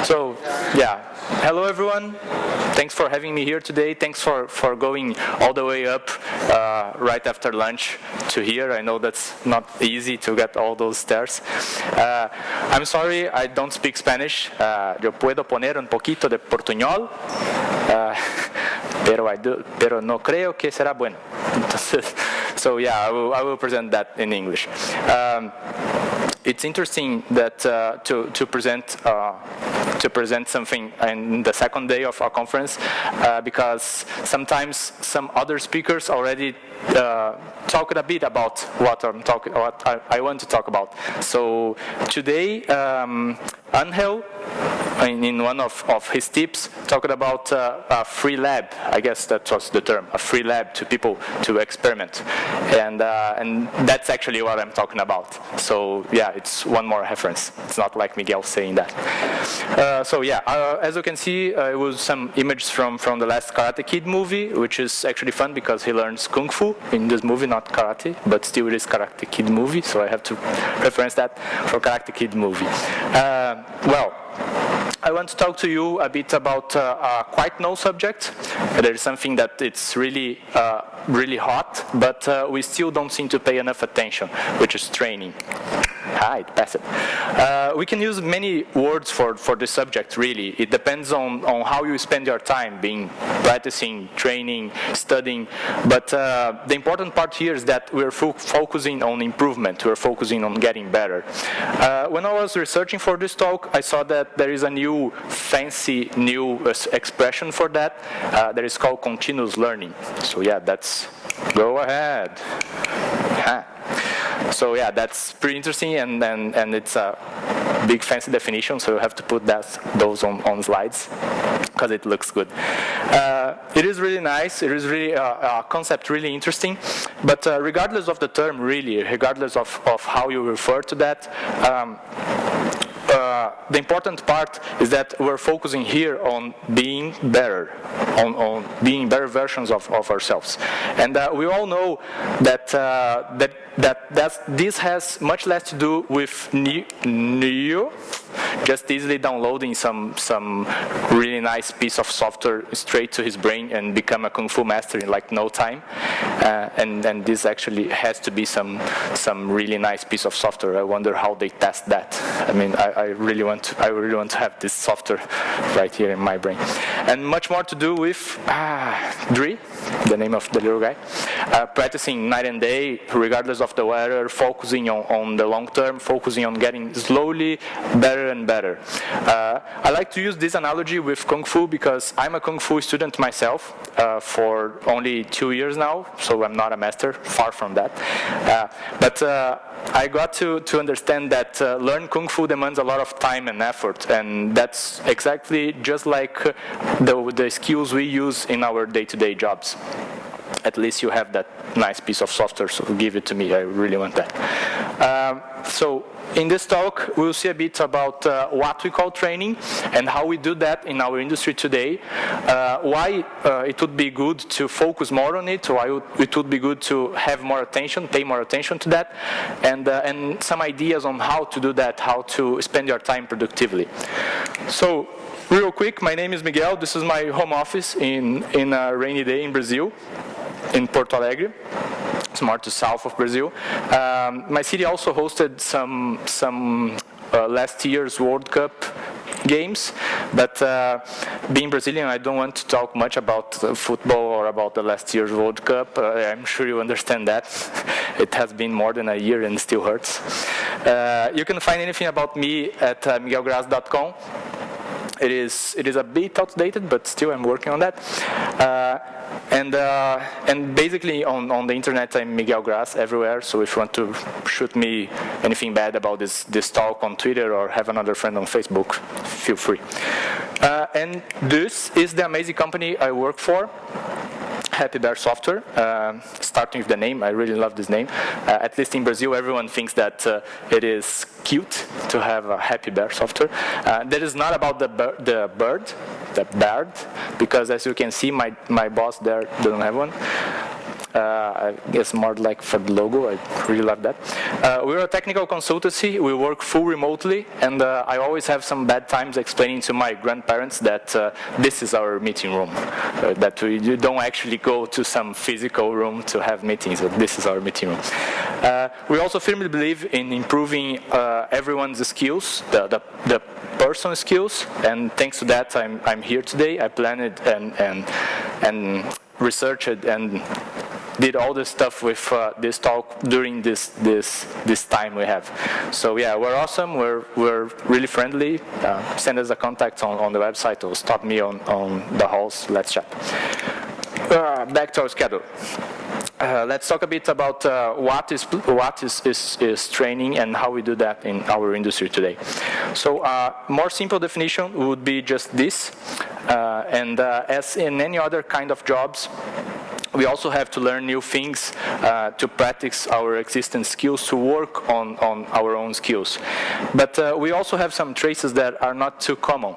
So, yeah, hello everyone. Thanks for having me here today. Thanks for going all the way up right after lunch to here. I know that's not easy to get all those stairs. I'm sorry, I don't speak Spanish. Yo puedo poner un poquito de portuñol, pero no creo que será bueno. Entonces, so yeah, I will present that in English. It's interesting that to present something in the second day of our conference because sometimes some other speakers already talked a bit about what I want to talk about. So today, Angel, in one of his tips, talked about a free lab. I guess that was the term, a free lab to people to experiment, and that's actually what I'm talking about. So yeah, it's one more reference. It's not like Miguel saying that. So yeah, as you can see, it was some images from the last Karate Kid movie, which is actually fun because he learns Kung Fu in this movie, not karate, but still it is Karate Kid movie, so I have to reference that for Karate Kid movie. Well, I want to talk to you a bit about a quite no subject. There is something that it's really hot, but we still don't seem to pay enough attention, which is training. Hi, pass it. We can use many words for this subject, really. It depends on how you spend your time, being practicing, training, studying. But the important part here is that we're focusing on improvement. We're focusing on getting better. When I was researching for this talk, I saw that there is a new fancy expression for that. That is called continuous learning. So yeah, go ahead. So yeah, that's pretty interesting, and it's a big fancy definition, so you have to put those on slides because it looks good. It is really nice. It is really a concept really interesting, but regardless of the term, really, regardless of how you refer to that, the important part is that we're focusing here on being better, on being better versions of ourselves. And we all know that this has much less to do with just easily downloading some really nice piece of software straight to his brain and become a Kung Fu master in like no time. And this actually has to be some really nice piece of software. I wonder how they test that. I mean, I really want to have this software right here in my brain. And much more to do with Dre, the name of the little guy, practicing night and day, regardless of the weather, focusing on the long term, focusing on getting slowly better and better. I like to use this analogy with Kung Fu because I'm a Kung Fu student myself for only 2 years now, so I'm not a master, far from that. But I got to understand that learn Kung Fu demands a lot of time and effort, and that's exactly just like the skills we use in our day-to-day jobs. At least you have that nice piece of software, so give it to me. I really want that. So in this talk, we'll see a bit about what we call training and how we do that in our industry today, why it would be good to focus more on it, why it would be good to have more attention, pay more attention to that, and some ideas on how to do that, how to spend your time productively. So, real quick, my name is Miguel. This is my home office in a rainy day in Brazil, in Porto Alegre. It's more to south of Brazil. My city also hosted some last year's World Cup games, but being Brazilian, I don't want to talk much about football or about the last year's World Cup. I'm sure you understand that. It has been more than a year and still hurts. You can find anything about me at miguelgrass.com. It is a bit outdated, but still I'm working on that. And basically on the internet I'm Miguel Grass everywhere, so if you want to shoot me anything bad about this talk on Twitter or have another friend on Facebook, feel free. And this is the amazing company I work for, Happy Bear Software. Starting with the name, I really love this name. At least in Brazil, everyone thinks that it is cute to have a Happy Bear Software. That is not about the bird, because as you can see, my boss there doesn't have one. I guess more like for the logo. I really love that. We're a technical consultancy. We work full remotely, and I always have some bad times explaining to my grandparents that this is our meeting room, that you don't actually go to some physical room to have meetings. This is our meeting room. We also firmly believe in improving everyone's skills, the personal skills, and thanks to that, I'm here today. I planned it and researched it and did all this stuff with this talk during this time we have. So yeah, we're awesome. We're really friendly. Send us a contact on the website or stop me on the halls. Let's chat. Back to our schedule. Let's talk a bit about what is training and how we do that in our industry today. So more simple definition would be just this. And as in any other kind of jobs, we also have to learn new things to practice our existing skills, to work on our own skills. But we also have some traces that are not too common.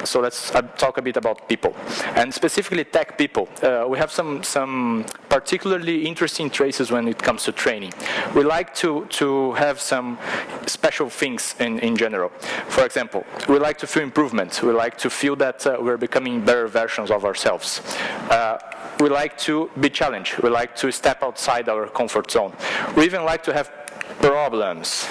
So let's talk a bit about people, and specifically tech people. We have some particularly interesting traces when it comes to training. We like to have some special things in general. For example, we like to feel improvement. We like to feel that we're becoming better versions of ourselves. We like to be challenged. We like to step outside our comfort zone. We even like to have problems,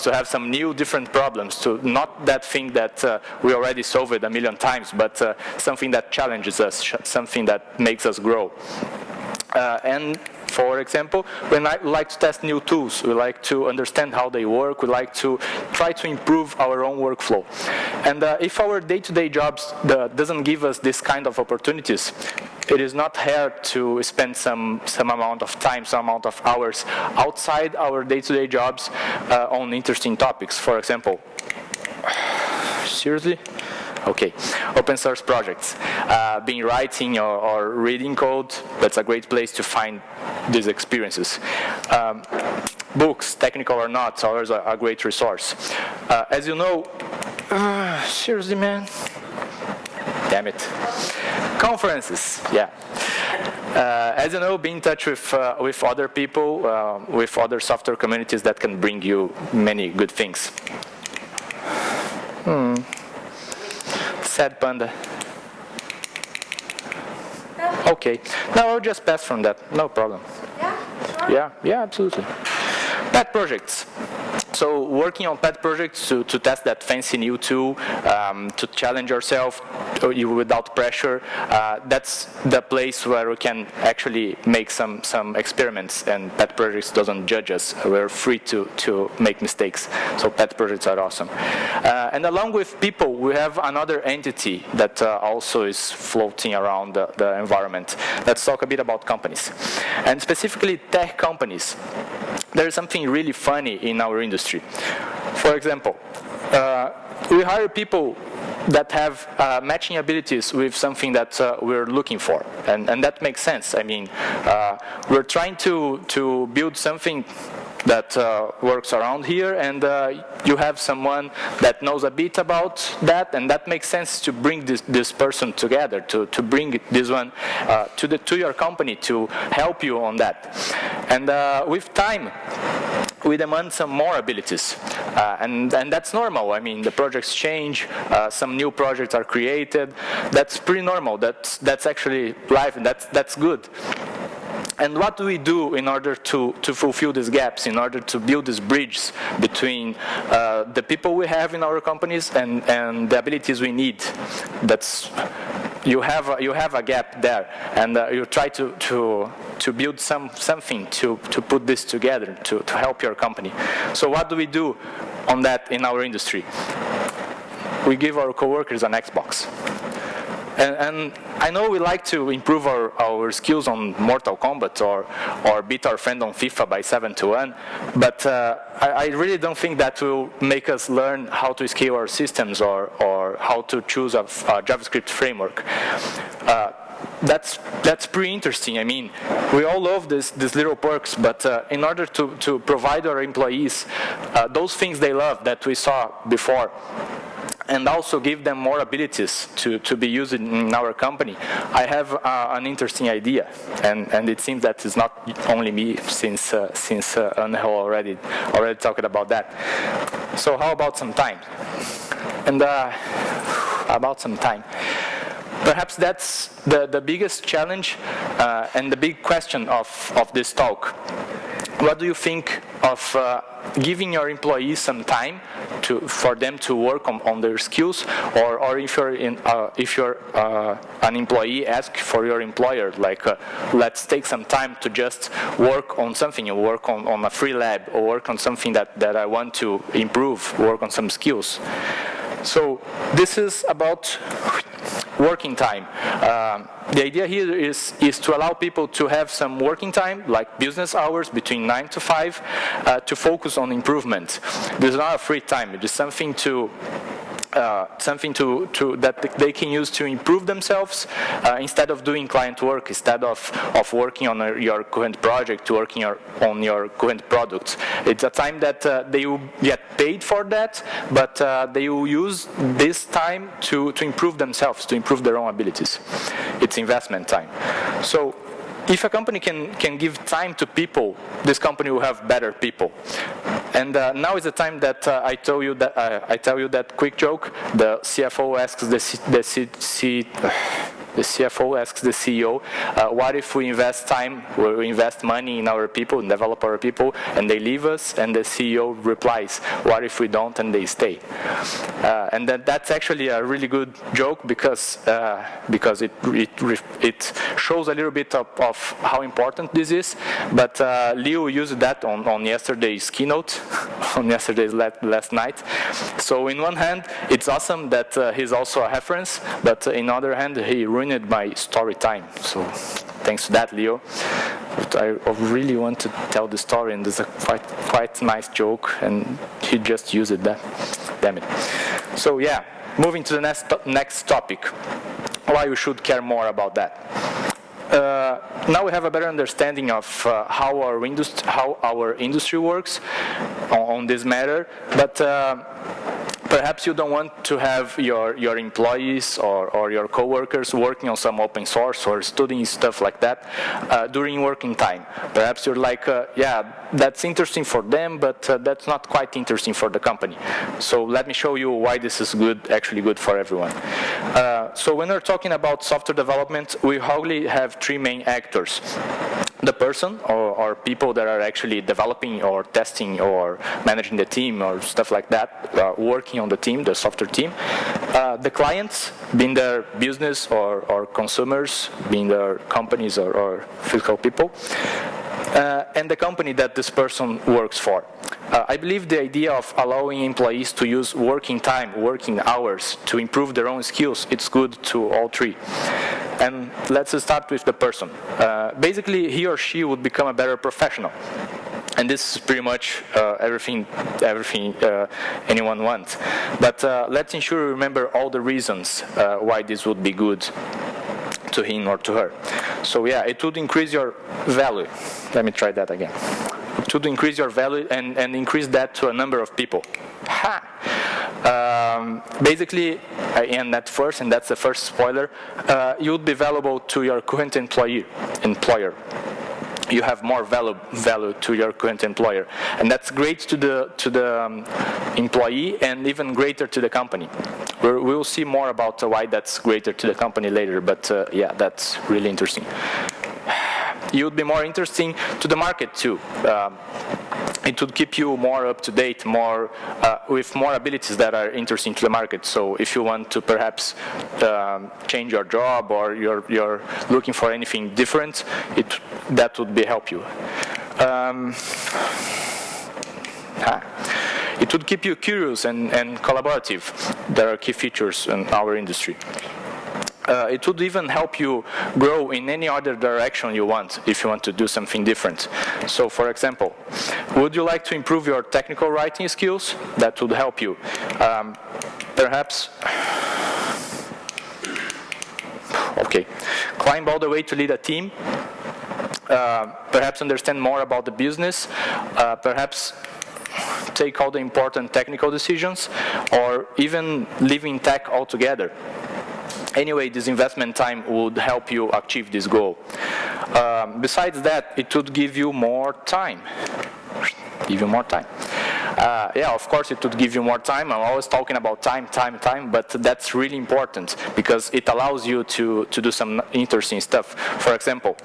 to have some new, different problems, to not that thing that we already solved a million times, but something that challenges us, something that makes us grow. And for example, we like to test new tools. We like to understand how they work. We like to try to improve our own workflow. And if our day-to-day jobs doesn't give us this kind of opportunities, it is not hard to spend some amount of time, some amount of hours outside our day-to-day jobs on interesting topics. For example, seriously? Okay, open source projects. Being writing or reading code, that's a great place to find these experiences. Books, technical or not, are always a great resource. As you know, seriously, man? Damn it. Conferences, yeah. As you know, be in touch with other people, with other software communities that can bring you many good things. Sad panda. Okay. No, I'll just pass from that. No problem. Yeah? Sure? Yeah, absolutely. Pet projects. So working on pet projects to test that fancy new tool, to challenge yourself without pressure, that's the place where we can actually make some experiments, and pet projects doesn't judge us. We're free to make mistakes. So pet projects are awesome. And along with people, we have another entity that also is floating around the environment. Let's talk a bit about companies, and specifically tech companies. There is something really funny in our industry. For example, we hire people that have matching abilities with something that we're looking for, and that makes sense. I mean, we're trying to build something that works around here, and you have someone that knows a bit about that, and that makes sense to bring this person together, to bring this one to your company to help you on that. And with time, we demand some more abilities, and that's normal. I mean, the projects change, some new projects are created. That's pretty normal. That's actually life, and that's good. And what do we do in order to fulfill these gaps, in order to build these bridges between the people we have in our companies and the abilities we need? That's you have a gap there, and you try to build something to put this together to help your company. So what do we do on that in our industry? We give our coworkers an Xbox. And I know we like to improve our skills on Mortal Kombat or beat our friend on FIFA by 7-1, but I really don't think that will make us learn how to scale our systems or how to choose a JavaScript framework. That's pretty interesting. I mean, we all love these little perks, but in order to provide our employees those things they love that we saw before, and also give them more abilities to be used in our company, I have an interesting idea, and it seems that it's not only me, since Angel already talked about that. So how about some time? And about some time. Perhaps that's the biggest challenge and the big question of this talk. What do you think of giving your employees some time for them to work on their skills, or if you're an employee, ask for your employer, like let's take some time to just work on something, or work on a free lab, or work on something that I want to improve, work on some skills. So this is about working time. The idea here is to allow people to have some working time, like business hours between 9 to 5, to focus on improvement. This is not a free time. It is something that they can use to improve themselves, instead of doing client work, instead of working on your current project, working on your current products. It's a time that they will get paid for that, but they will use this time to improve themselves, to improve their own abilities. It's investment time. So if a company can give time to people, this company will have better people. And now is the time that I tell you that quick joke. The CFO asks the CFO asks the CEO, what if we invest time, we invest money in our people, and develop our people, and they leave us? And the CEO replies, what if we don't and they stay? And that's actually a really good joke, because it shows a little bit of how important this is. But Leo used that on yesterday's keynote, on yesterday's last night. So in one hand, it's awesome that he's also a reference, but in the other hand, he ruined my story time. So thanks to that, Leo. But I really want to tell the story, and there's a quite nice joke, and he just used that. Damn it. So yeah, moving to the next topic. Why we should care more about that. Now we have a better understanding of how our industry works on this matter, but perhaps you don't want to have your employees or your coworkers working on some open source or studying stuff like that during working time. Perhaps you're like, yeah, that's interesting for them, but that's not quite interesting for the company. So let me show you why this is actually good for everyone. So when we're talking about software development, we only have three main actors. The person, or people that are actually developing or testing or managing the team or stuff like that, working on the team, the software team. The clients, being their business or consumers, being their companies or physical people. And the company that this person works for. I believe the idea of allowing employees to use working time, working hours to improve their own skills, it's good to all three. And let's start with the person. Basically, he or she would become a better professional. And this is pretty much everything anyone wants. But let's ensure we remember all the reasons why this would be good to him or to her. So yeah, it would increase your value. Let me try that again. It would increase your value and increase that to a number of people. Basically, and that's the first spoiler, you would be valuable to your current employer. You have more value to your current employer, and that's great to the employee, and even greater to the company. We will see more about why that's greater to the company later, but yeah, that's really interesting. You would be more interesting to the market too. It would keep you more up to date, with more abilities that are interesting to the market. So if you want to perhaps change your job, or you're looking for anything different, that would help you. It would keep you curious and collaborative. There are key features in our industry. It would even help you grow in any other direction you want, if you want to do something different. So for example, would you like to improve your technical writing skills? That would help you. Perhaps, okay, climb all the way to lead a team. Perhaps understand more about the business. Perhaps take all the important technical decisions, or even leaving tech altogether. Anyway, this investment time would help you achieve this goal. Besides that, it would give you more time. Yeah, of course it would give you more time. I'm always talking about time, but that's really important because it allows you to do some interesting stuff. For example,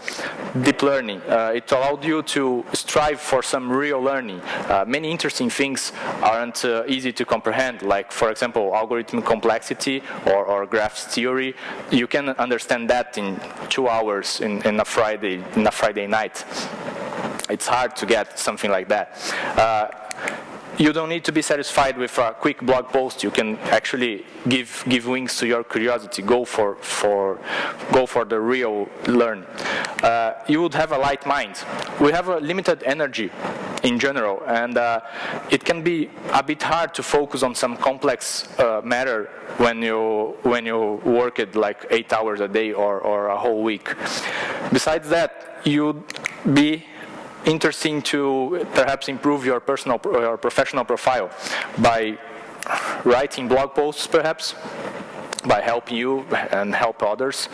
deep learning. It allowed you to strive for some real learning. Many interesting things aren't easy to comprehend, like, for example, algorithm complexity or graphs theory. You can understand that in 2 hours in a Friday night. It's hard to get something like that. You don't need to be satisfied with a quick blog post. You can actually give wings to your curiosity. Go for the real learn. You would have a light mind. We have a limited energy in general, and it can be a bit hard to focus on some complex matter when you work it like 8 hours a day or a whole week. Besides that, you'd be interesting to perhaps improve your professional profile by writing blog posts, perhaps by helping you and help others,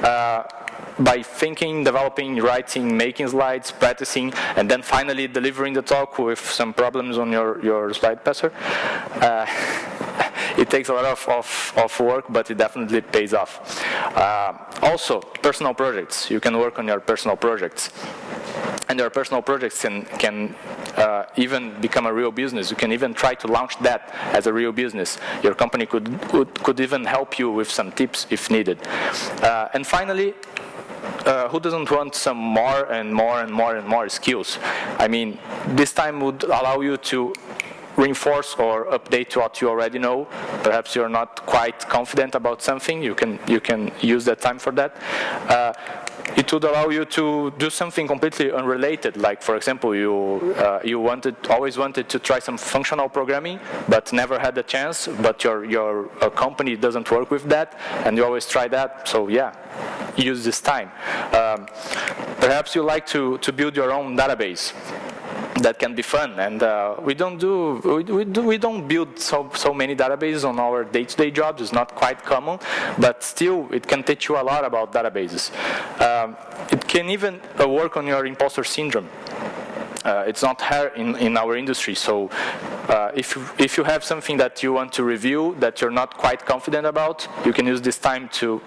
by thinking, developing, writing, making slides, practicing, and then finally delivering the talk with some problems on your slide passer. It takes a lot of work, but it definitely pays off. Also, personal projects. You can work on your personal projects. And your personal projects can even become a real business. You can even try to launch that as a real business. Your company could even help you with some tips if needed. And finally, who doesn't want some more and more skills? I mean, this time would allow you to reinforce or update what you already know. Perhaps you're not quite confident about something. You can use that time for that. It would allow you to do something completely unrelated. Like, for example, you always wanted to try some functional programming, but never had the chance. But your company doesn't work with that, and you always try that. So yeah, use this time. Perhaps you like to build your own database. That can be fun, and we don't build so many databases on our day-to-day jobs. It's not quite common, but still it can teach you a lot about databases. It can even work on your imposter syndrome. It's not here in our industry, so if you have something that you want to review that you're not quite confident about, you can use this time to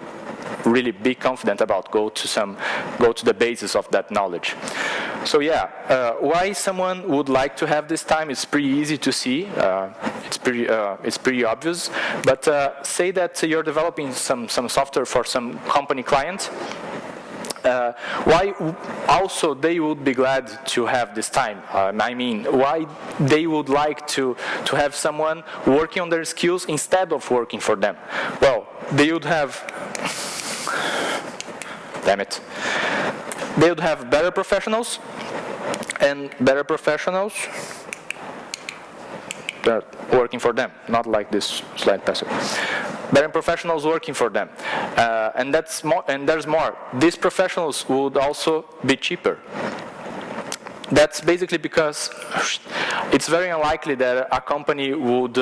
really be confident about. Go to the basis of that knowledge. So yeah, why someone would like to have this time is pretty easy to see. It's pretty obvious. But say that you're developing some software for some company client. Why also they would be glad to have this time? I mean, why they would like to have someone working on their skills instead of working for them? Well, they would have, they would have better professionals, and better professionals that working for them, not like this slide passer. Better professionals working for them, and that's more. And there's more. These professionals would also be cheaper. That's basically because it's very unlikely that a company would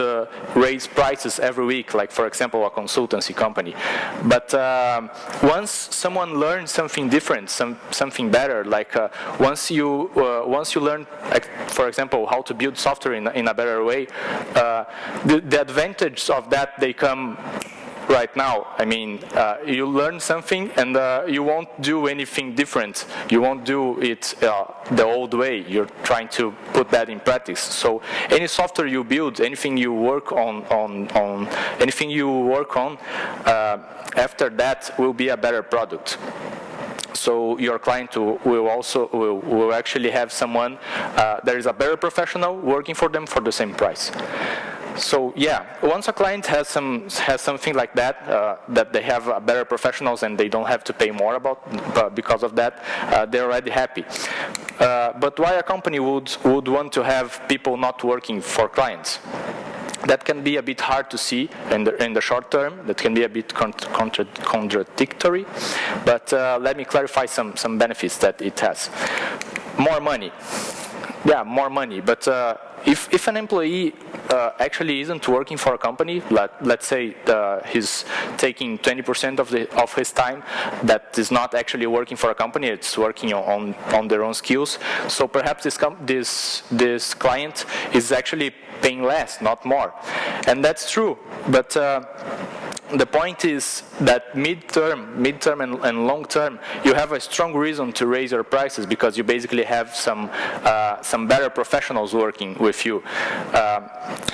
raise prices every week, like, for example, a consultancy company. But once someone learns something different, something better, like once you learn, for example, how to build software in a better way, the advantage of that, they come right now. I mean, you learn something and you won't do anything different. You won't do it the old way. You're trying to put that in practice. So any software you build, anything you work on after that will be a better product. So your client will actually have someone that is a better professional working for them for the same price. So yeah, once a client has something like that, that they have better professionals and they don't have to pay more because of that, they're already happy. But why a company would want to have people not working for clients? That can be a bit hard to see in the short term. That can be a bit contradictory. But let me clarify some benefits that it has. More money. Yeah, more money. But if an employee actually isn't working for a company, let's say he's taking 20% of his time that is not actually working for a company, it's working on their own skills. So perhaps this client is actually paying less, not more. And that's true, but the point is that mid-term and long-term, you have a strong reason to raise your prices because you basically have some better professionals working with you.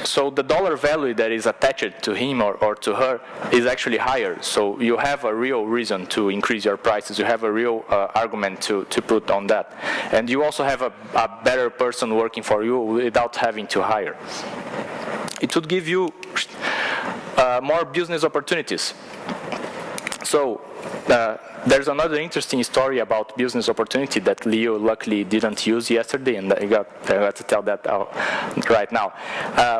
So the dollar value that is attached to him or to her is actually higher. So you have a real reason to increase your prices. You have a real argument to put on that. And you also have a better person working for you without having to hire. It would give you more business opportunities. So there's another interesting story about business opportunity that Leo luckily didn't use yesterday, and I got to tell that right now.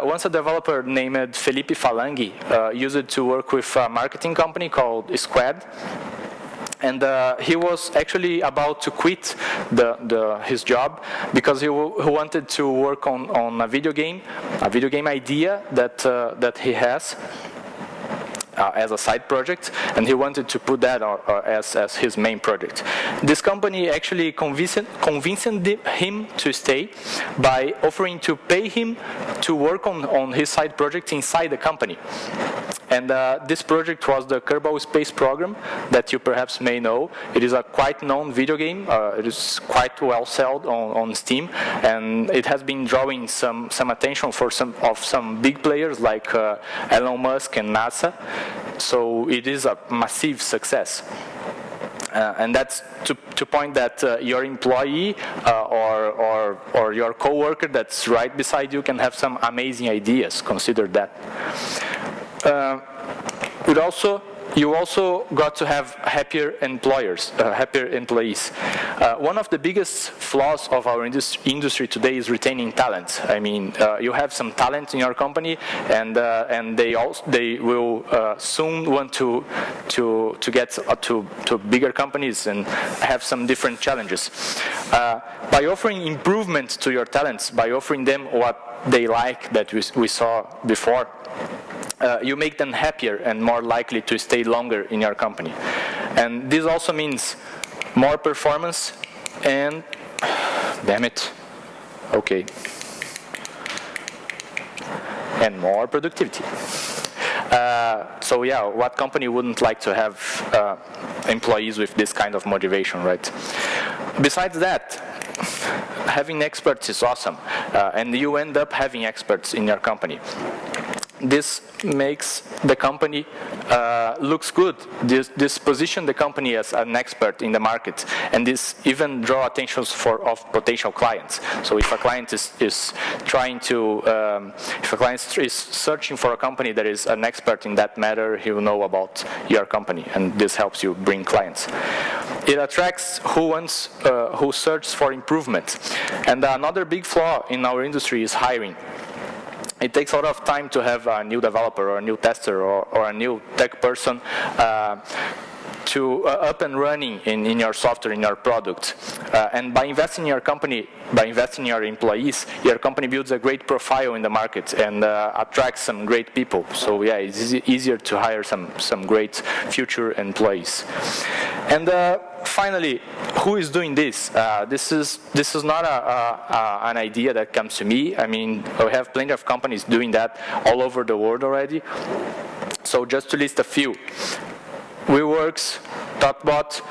Once a developer named Felipe Falangi used it to work with a marketing company called Squad. And he was actually about to quit his job because he wanted to work on a video game idea that he has as a side project, and he wanted to put that as his main project. This company actually convinced him to stay by offering to pay him to work on his side project inside the company. And this project was the Kerbal Space Program that you perhaps may know. It is a quite known video game. It is quite well sold on Steam, and it has been drawing some attention for some big players like Elon Musk and NASA. So it is a massive success. And that's to point that your employee or your coworker that's right beside you can have some amazing ideas. Consider that. You also got to have happier employees. One of the biggest flaws of our industry today is retaining talent. I mean, you have some talent in your company, and they will soon want to get to bigger companies and have some different challenges. By offering improvement to your talents, by offering them what they like that we saw before, you make them happier and more likely to stay longer in your company. And this also means more performance and, damn it, okay, and more productivity. So yeah, what company wouldn't like to have employees with this kind of motivation, right? Besides that, having experts is awesome, and you end up having experts in your company. This makes the company looks good. This position the company as an expert in the market, and this even draw attention of potential clients. So if a client is trying to, if a client is searching for a company that is an expert in that matter, he will know about your company, and this helps you bring clients. It attracts who searches for improvement. And another big flaw in our industry is hiring. It takes a lot of time to have a new developer or a new tester or a new tech person to up and running in your software, in your product. And by investing in your company, by investing in your employees, your company builds a great profile in the market and attracts some great people. So yeah, it's easier to hire some great future employees. And finally, who is doing this? This is not an idea that comes to me. I mean, we have plenty of companies doing that all over the world already. So just to list a few. WeWorks, ThoughtBot,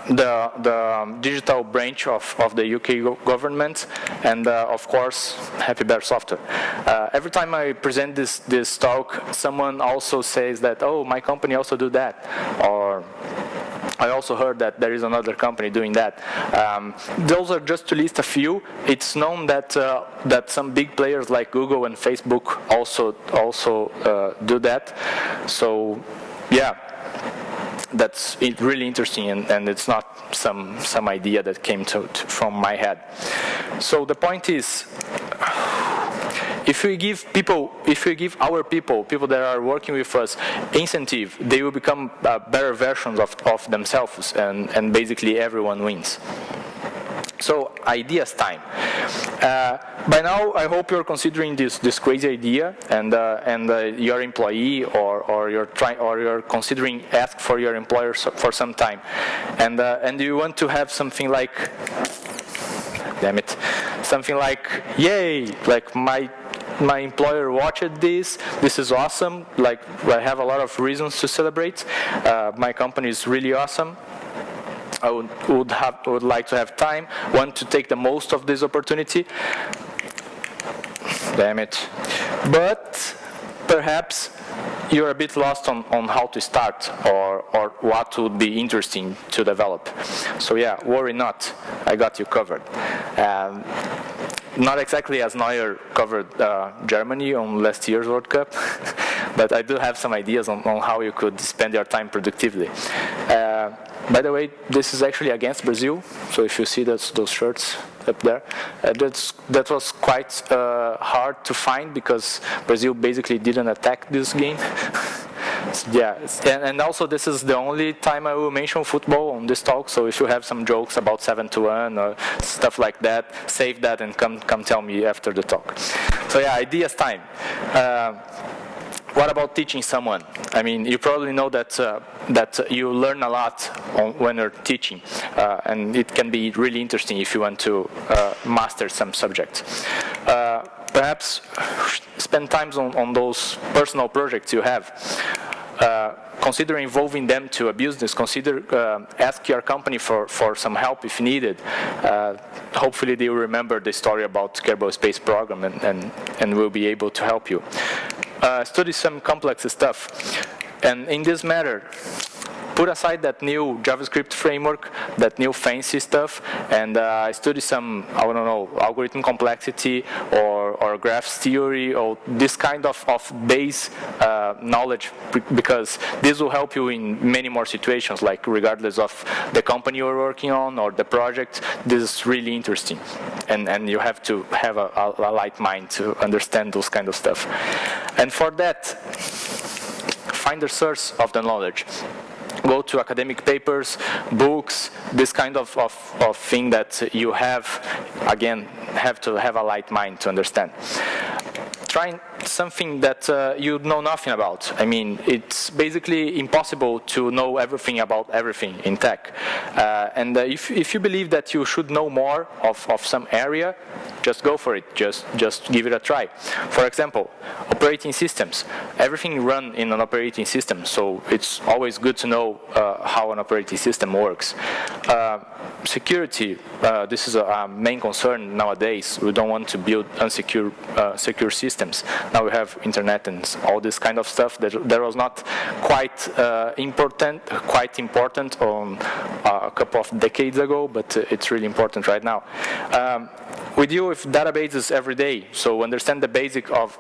the digital branch of the UK government, and of course, Happy Bear Software. Every time I present this talk, someone also says that, oh, my company also do that, or I also heard that there is another company doing that. Those are just to list a few. It's known that that some big players like Google and Facebook also do that. So yeah, that's really interesting, and it's not some idea that came from my head. So the point is, if we give our people that are working with us incentive, they will become better versions of themselves, and basically everyone wins. So ideas time. By now, I hope you're considering this crazy idea, and your employee or you're considering ask for your employer for some time, and you want to have something like, damn it, something like, yay, like my employer watched this is awesome, like I have a lot of reasons to celebrate, my company is really awesome. I would like to have time, want to take the most of this opportunity. Damn it. But perhaps you're a bit lost on how to start or what would be interesting to develop. So yeah, worry not, I got you covered. Not exactly as Neuer covered Germany on last year's World Cup, but I do have some ideas on how you could spend your time productively. By the way, this is actually against Brazil, so if you see those shirts up there, that was quite hard to find because Brazil basically didn't attack this game. Yeah, and also this is the only time I will mention football on this talk, so if you have some jokes about 7-1 or stuff like that, save that and come tell me after the talk. So yeah, ideas time. What about teaching someone? I mean, you probably know that you learn a lot when you're teaching, and it can be really interesting if you want to master some subject. Perhaps spend time on those personal projects you have. Consider involving them to a business. Consider ask your company for some help if needed. Hopefully they will remember the story about Kerbal Space Program and will be able to help you. Study some complex stuff, and in this matter, put aside that new JavaScript framework, that new fancy stuff, and study some, I don't know, algorithm complexity or graphs theory or this kind of base knowledge, because this will help you in many more situations, like regardless of the company you're working on or the project. This is really interesting, and you have to have a light mind to understand those kind of stuff. And for that, find the source of the knowledge. Go to academic papers, books, this kind of thing that you have to have a light mind to understand. Try something that you know nothing about. I mean, it's basically impossible to know everything about everything in tech. And if you believe that you should know more of some area, just go for it. Just give it a try. For example, operating systems. Everything runs in an operating system, so it's always good to know how an operating system works. Security. This is a main concern nowadays. We don't want to build unsecure secure systems. Now we have internet and all this kind of stuff that was not quite important on a couple of decades ago, but it's really important right now. We deal with databases every day, so understand the basic of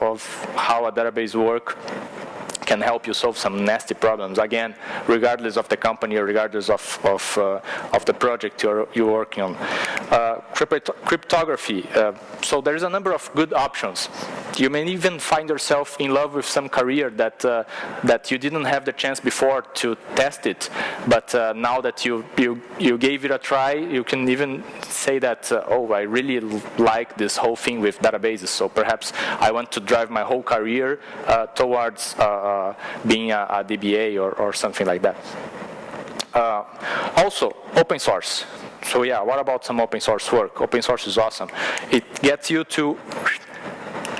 how a database works can help you solve some nasty problems. Again, regardless of the company or regardless of the project you're working on. Cryptography. So there is a number of good options. You may even find yourself in love with some career that you didn't have the chance before to test it, but now that you gave it a try, you can even say that, oh, I really like this whole thing with databases, so perhaps I want to drive my whole career towards being a DBA or something like that. Also, open source. So yeah, what about some open source work? Open source is awesome. It gets you to,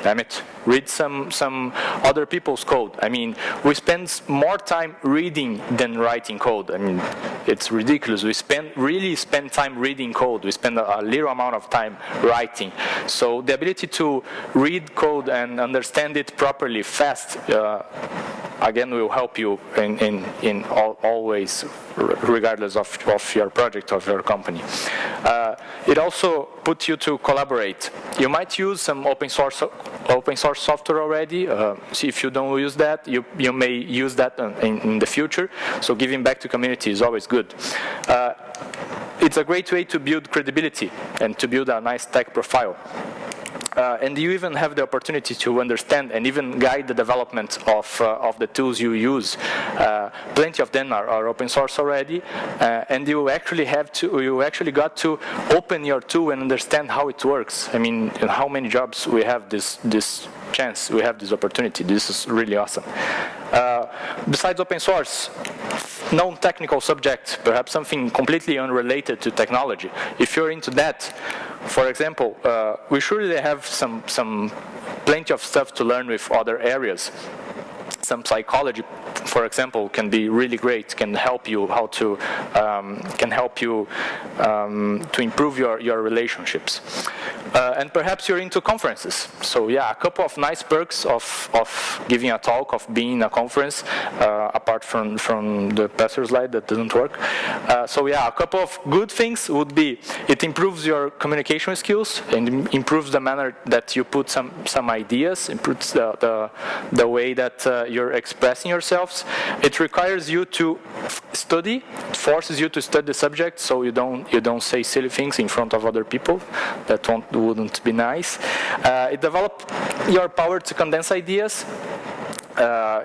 damn it, read some other people's code. I mean, we spend more time reading than writing code. I mean, it's ridiculous. We really spend time reading code. We spend a little amount of time writing. So the ability to read code and understand it properly, fast, again, will help you in always, regardless of your project, of your company. It also puts you to collaborate. You might use some open source software already. So if you don't use that, you may use that in the future. So giving back to community is always good. It's a great way to build credibility and to build a nice tech profile. and you even have the opportunity to understand and even guide the development of the tools you use. Plenty of them are open source already, and you actually got to open your tool and understand how it works. I mean, in how many jobs we have this chance, we have this opportunity. This is really awesome. Besides open source, non-technical subject, perhaps something completely unrelated to technology. If you're into that, for example, we surely have some plenty of stuff to learn with other areas. Some psychology, for example, can be really great. Can help you to improve your relationships. And perhaps you're into conferences. So yeah, a couple of nice perks of giving a talk, of being in a conference, apart from the pastor slide that doesn't work. So yeah, a couple of good things would be it improves your communication skills and improves the manner that you put some ideas, improves the way that you're expressing yourselves. It requires you to study, forces you to study the subject, so you don't say silly things in front of other people. That wouldn't be nice. It develops your power to condense ideas.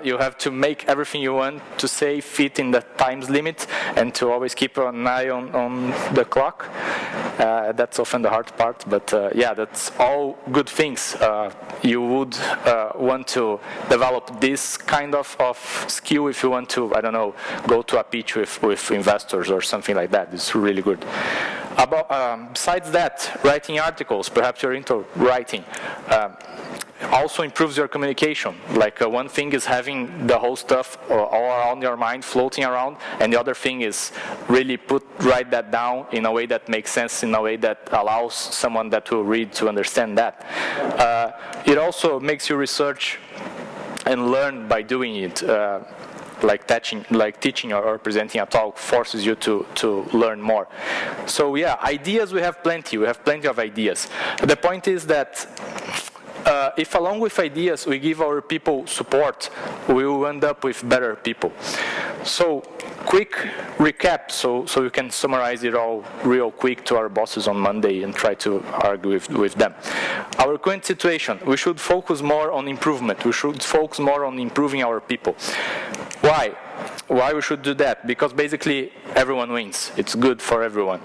You have to make everything you want to say fit in the times limit and to always keep an eye on the clock. That's often the hard part, but yeah, that's all good things. You would want to develop this kind of skill if you want to, I don't know, go to a pitch with investors or something like that. It's really good. Besides that, writing articles, perhaps you're into writing. Also improves your communication. Like one thing is having the whole stuff all around your mind floating around, and the other thing is really write that down in a way that makes sense, in a way that allows someone that will read to understand that. It also makes you research and learn by doing it. Like teaching or presenting a talk forces you to learn more. So yeah, ideas we have plenty. We have plenty of ideas. The point is that if along with ideas we give our people support, we will end up with better people. So quick recap, so you can summarize it all real quick to our bosses on Monday and try to argue with them. Our current situation, we should focus more on improvement. We should focus more on improving our people. Why? Why we should do that? Because basically everyone wins. It's good for everyone.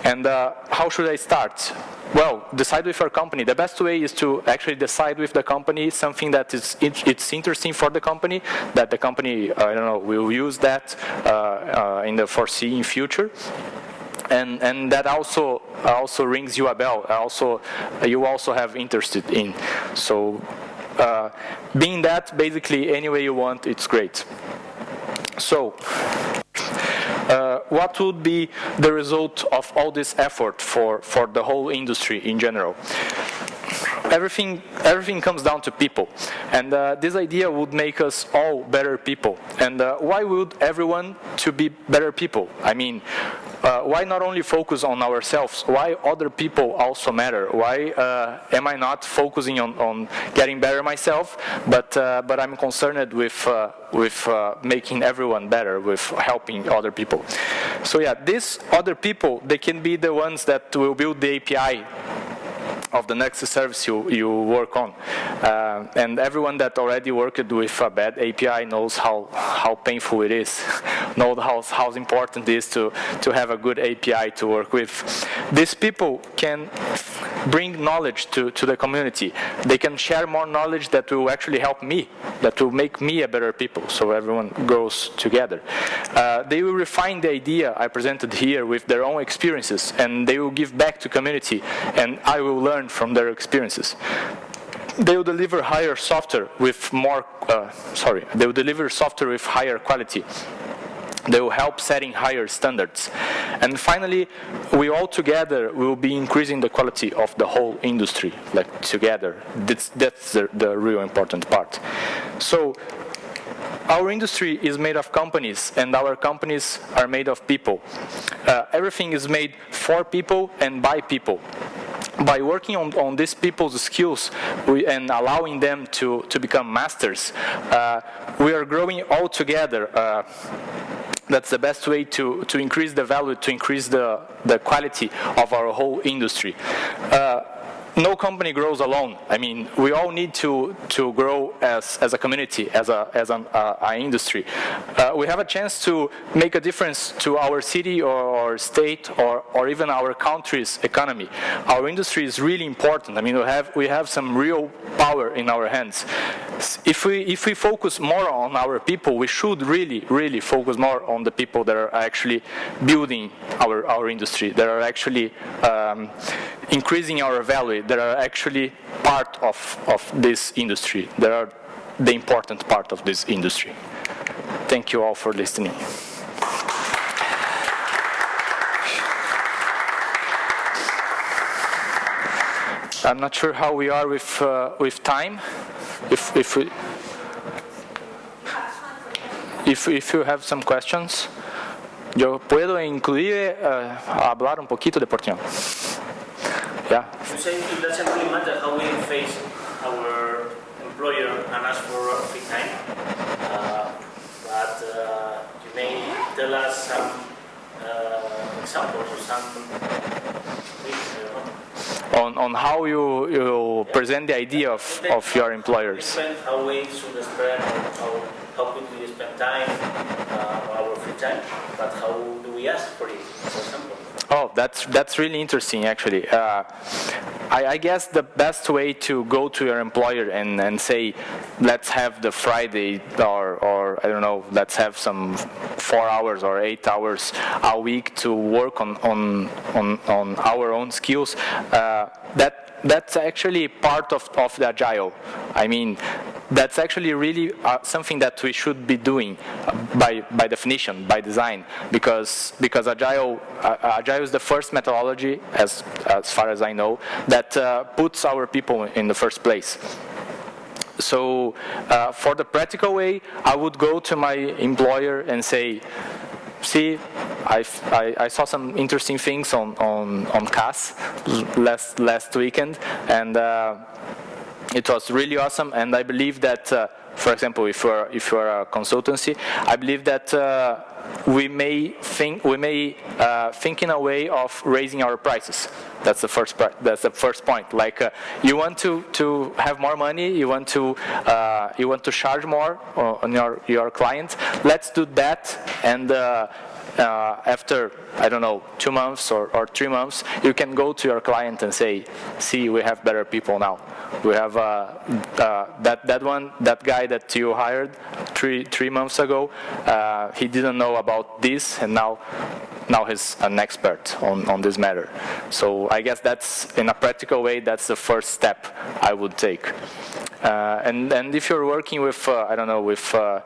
And how should I start? Well, decide with your company. The best way is to actually decide with the company something that it's interesting for the company, that the company, I don't know, will use that in the foreseeing future. And that also rings you a bell. You also have interest in. So being that, basically any way you want, it's great. So what would be the result of all this effort for the whole industry in general? Everything comes down to people, and this idea would make us all better people. And why would everyone to be better people? I mean, why not only focus on ourselves? Why other people also matter? Why am I not focusing on getting better myself, but I'm concerned with making everyone better, with helping other people? So yeah, these other people, they can be the ones that will build the API of the next service you work on. And everyone that already worked with a bad API knows how painful it is, knows how important it is to have a good API to work with. These people can bring knowledge to the community. They can share more knowledge that will actually help me, that will make me a better people, so everyone grows together. They will refine the idea I presented here with their own experiences, and they will give back to community, and I will learn from their experiences. They will deliver higher software with they will deliver software with higher quality. They will help setting higher standards. And finally, we all together will be increasing the quality of the whole industry, like together. That's the real important part. So our industry is made of companies, and our companies are made of people. Everything is made for people and by people. By working on these people's skills and allowing them to become masters, we are growing all together. That's the best way to increase the value, to increase the quality of our whole industry. no company grows alone. I mean, we all need to grow as a community, as an industry. We have a chance to make a difference to our city or state or even our country's economy. Our industry is really important. I mean, we have some real power in our hands. If we focus more on our people, we should really focus more on the people that are actually building our industry, that are actually increasing our value, that are actually part of this industry, that are the important part of this industry. Thank you all for listening. I'm not sure how we are with time. If you have some questions, yo puedo inclusive hablar un poquito de portuñol. Yeah. You say it doesn't really matter how we face our employer and ask for free time, but you may tell us some examples or some on how you present the idea of your employers. How we should spend, how could we spend time, our free time, but how do we ask for it, for example? Oh, that's really interesting, actually. I guess the best way to go to your employer and say, let's have the Friday, or I don't know, let's have some 4 hours or 8 hours a week to work on our own skills. That's actually part of the Agile. I mean, that's actually really something that we should be doing by definition, by design, because Agile is the first methodology, as far as I know, that puts our people in the first place. So for the practical way, I would go to my employer and say, see, I saw some interesting things on CAS last weekend, and it was really awesome. And I believe that, for example, if you're a consultancy, I believe that we may think in a way of raising our prices. That's the first point. Like you want to have more money, you want to charge more on your client. Let's do that, and after, I don't know, 2 months or 3 months, you can go to your client and say, see, we have better people now. We have that guy that you hired three months ago, he didn't know about this, and now he's an expert on this matter. So I guess that's, in a practical way, that's the first step I would take. And if you're working with, I don't know, with a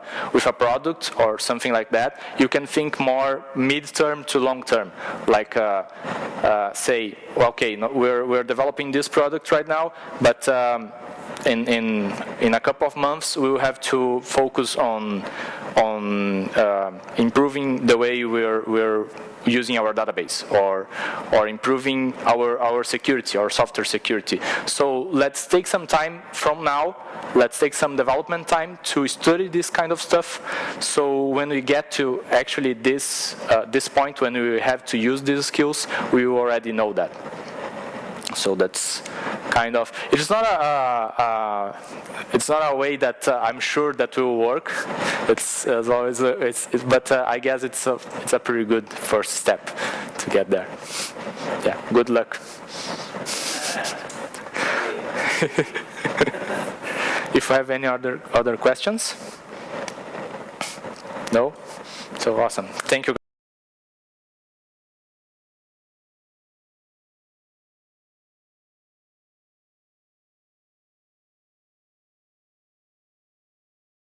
product or something like that, you can think more mid-term to long-term. Like, say, okay, no, we're developing this product right now, but in a couple of months we will have to focus on improving the way we're using our database, or improving our security, our software security. So let's take some time from now, let's take some development time to study this kind of stuff, so when we get to actually this point when we have to use these skills, we already know that. So that's kind of, it's not a way that I'm sure that will work. It's as always, but I guess it's a pretty good first step to get there. Yeah, good luck. If you have any other questions? No? So awesome. Thank you.